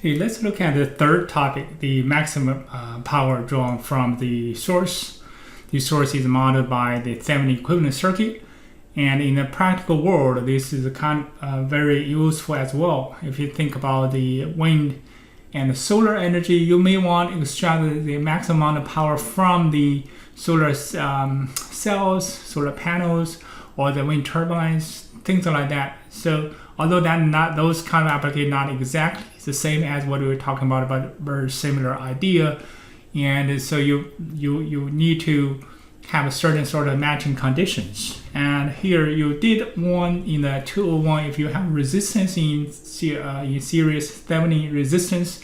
Okay, let's look at the third topic, the maximum power drawn from the source. The source is modeled by the Thevenin equivalent circuit. And in the practical world, this is kind of very useful as well. If you think about the wind and the solar energy, you may want to extract the maximum amount of power from the solar cells, solar panels, or the wind turbines, things like that. So although those kind of applications not exactly the same as what we were talking about, but very similar idea. And so you need to have a certain sort of matching conditions. And here you did one in the 201. If you have resistance in series, Thevenin resistance,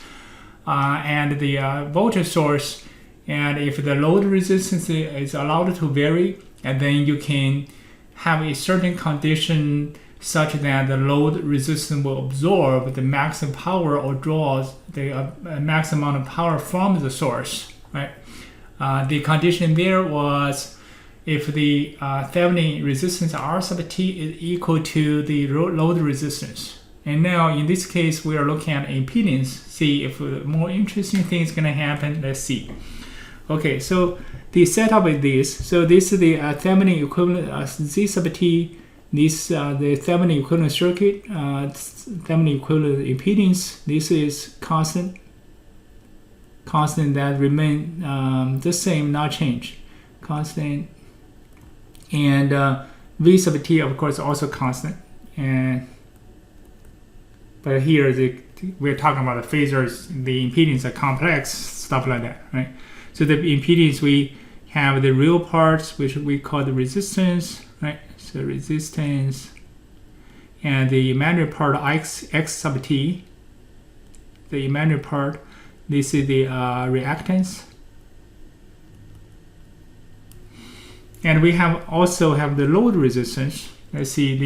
and the voltage source, and if the load resistance is allowed to vary, and then you can have a certain condition such that the load resistance will absorb the maximum power or draws the maximum amount of power from the source, right? The condition there was if the Thevenin resistance R sub T is equal to the load resistance. And now in this case, we are looking at impedance, see if more interesting things going to happen. Let's see. Okay, so the setup is this. So this is the Thevenin equivalent Z sub T. This the Thevenin equivalent circuit, Thevenin equivalent impedance. This is constant that remain the same, not change, constant. And V sub T, of course, also constant. But here we're talking about the phasors, the impedance are complex, stuff like that, right? So the impedance, we have the real parts, which we call the resistance, right? So resistance, and the imaginary part X sub T, the imaginary part, this is the reactance. And we also have the load resistance. Let's see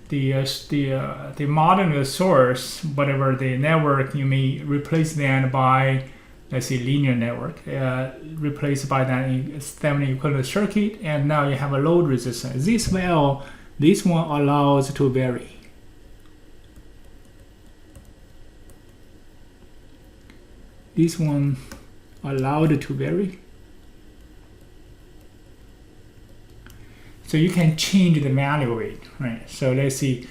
the modern source, whatever the network, you may replace that by, let's say, linear network, replaced by that Thevenin equivalent circuit, and now you have a load resistance. This one allows to vary. This one allowed to vary. So you can change the value of it, right? So let's see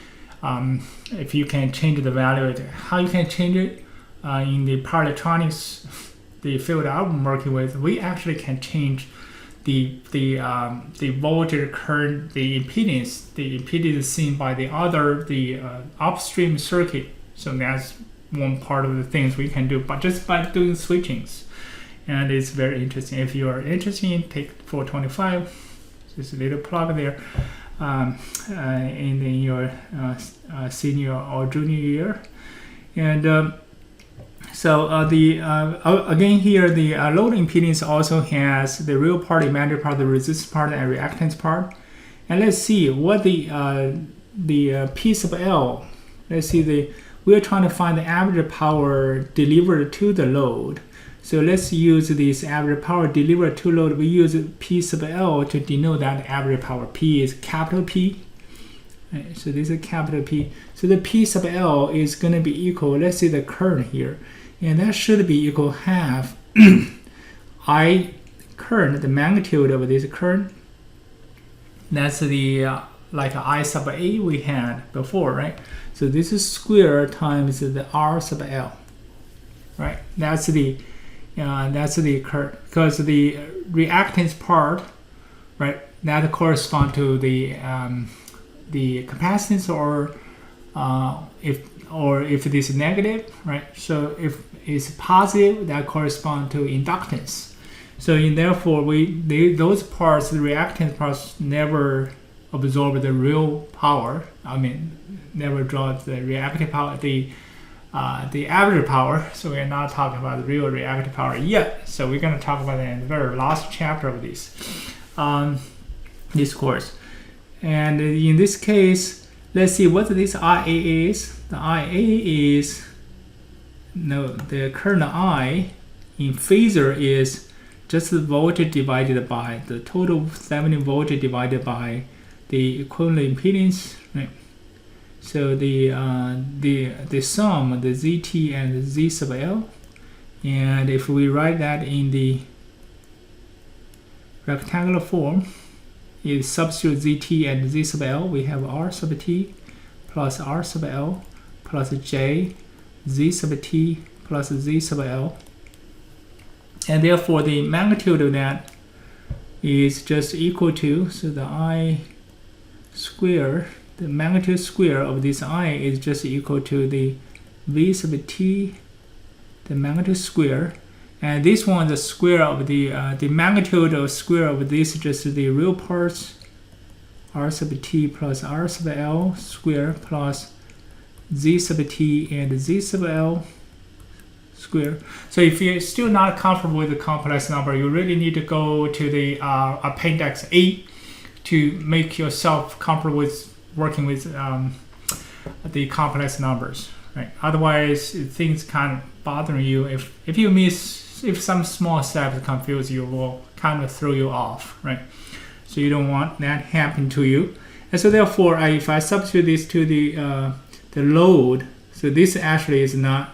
if you can change the value of it. How you can change it in the power electronics, the field I'm working with, we actually can change the voltage, current, the impedance seen by the upstream circuit. So that's one part of the things we can do, but just by doing switchings. And it's very interesting. If you are interested, take 425. Just a little plug there in your senior or junior year. And so again here, the load impedance also has the real part, imaginary part, the resistance part, and reactance part. And let's see what the P sub L. Let's see we're trying to find the average power delivered to the load. So let's use this average power delivered to load. We use P sub L to denote that average power. P is capital P. Right, so this is capital P. So the P sub L is going to be equal, let's say the current here. And that should be equal half I current, the magnitude of this current. That's the like I sub A we had before, right? So this is square times the R sub L, right? That's the current, because the reactance part, right? That corresponds to the capacitance, or if it is negative, right? So if it's positive, that corresponds to inductance. So therefore, those parts, the reactance parts, never absorb the real power. I mean, never draw the reactive power, the average power. So we're not talking about the real reactive power yet. So we're going to talk about that in the very last chapter of this course. And in this case, let's see what this IA is. The IA is, the current I in phasor is just the voltage divided by the total Thevenin voltage divided by the equivalent impedance, right? So the sum, the zt and z sub l, and if we write that in the rectangular form, is substitute zt and z sub l, we have r sub t plus r sub l plus j z sub t plus z sub l, and therefore the magnitude of that is just equal to, so the I square, the magnitude square of this I is just equal to the v sub t, the magnitude square, and this one, the square of the magnitude of square of this is just the real parts, r sub t plus r sub l square plus z sub t and z sub l square. So if you're still not comfortable with the complex number, you really need to go to the appendix 8 to make yourself comfortable with working with the complex numbers, right? Otherwise, things kind of bothering you. If you miss, if some small steps confuse you, will kind of throw you off, right? So you don't want that happen to you. And so therefore, if I substitute this to the load, so this actually is not,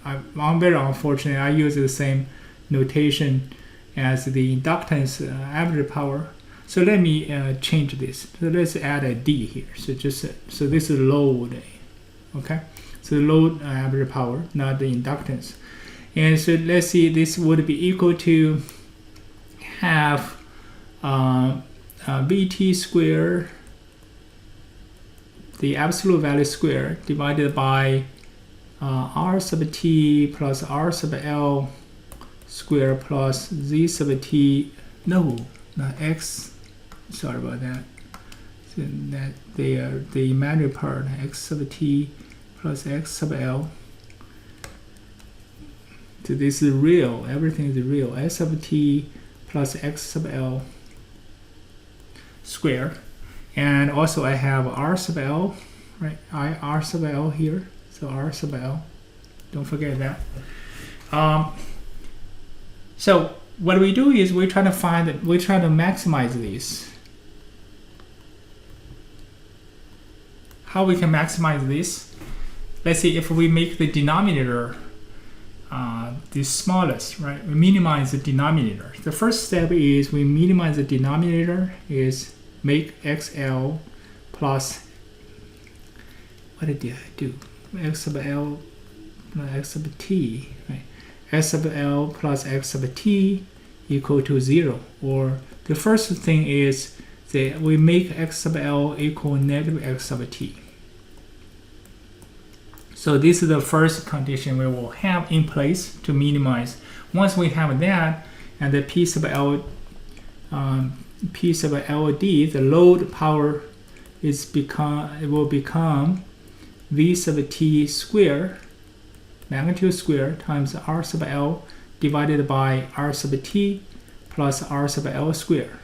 I'm very unfortunate, I use the same notation as the inductance average power. So let me change this. So let's add a d here. So so this is load, okay? So load average power, not the inductance. And so let's see, this would be equal to half Vt squared, the absolute value square, divided by r sub t plus r sub l square plus z sub t, no, not x, sorry about that. So that the imaginary part, x sub t plus x sub l. So this is real, everything is real. S sub t plus x sub l square. And also I have r sub l, right? R sub l here. So r sub l, don't forget that. So what we do is we try to maximize these. How we can maximize this? Let's see, if we make the denominator the smallest, right? We minimize the denominator. The first step is we minimize the denominator, is make xl plus, what did I do? X sub l plus x sub t, right? S sub l plus x sub t equal to 0. Or the first thing is that we make x sub l equal negative x sub t. So this is the first condition we will have in place to minimize. Once we have that, and the p sub l, p sub ld, the load power will become v sub t square, magnitude square, times r sub l divided by r sub t plus r sub l square.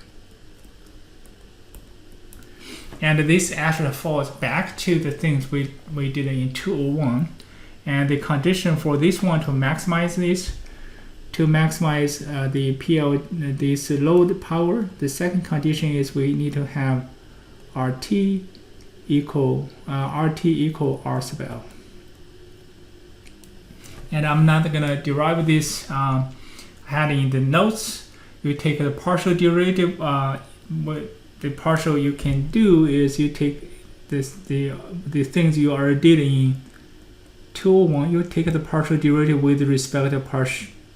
And this actually falls back to the things we did in 201. And the condition for this one to maximize this, to maximize the PL, this load power, the second condition is we need to have RT equal R sub L. And I'm not gonna derive this, I had in the notes. You take the partial derivative, the partial you can do is you take the things you already did in 201, you take the partial derivative with respect to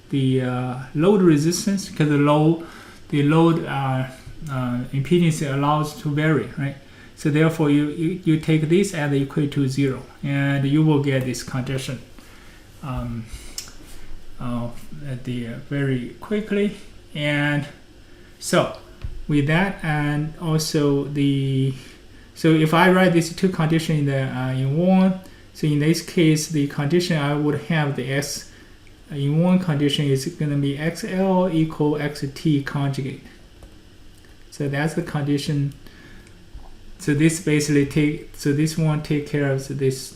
the load resistance, because the load impedance allows to vary, right? So therefore you take this as equal to 0, and you will get this condition very quickly. And so with that, and also so if I write these two conditions in one, so in this case the condition I would have the x in one condition is going to be xl equal xt conjugate. So that's the condition. So this basically this one take care of this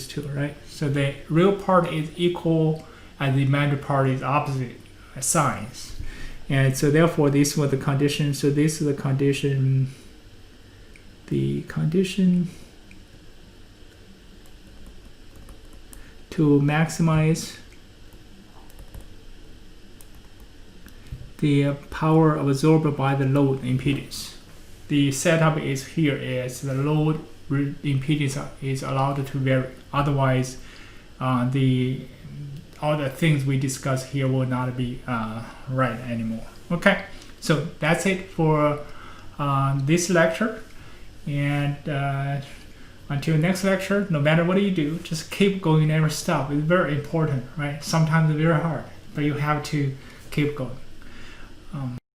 two, right? So the real part is equal and the imaginary part is opposite signs. And so therefore this was the condition. So this is the condition. The condition to maximize the power absorbed by the load impedance. The setup is here is the load impedance is allowed to vary. Otherwise, all the things we discuss here will not be right anymore. Okay, so that's it for this lecture. And until next lecture, no matter what you do, just keep going, never stop. It's very important, right? Sometimes it's very hard, but you have to keep going.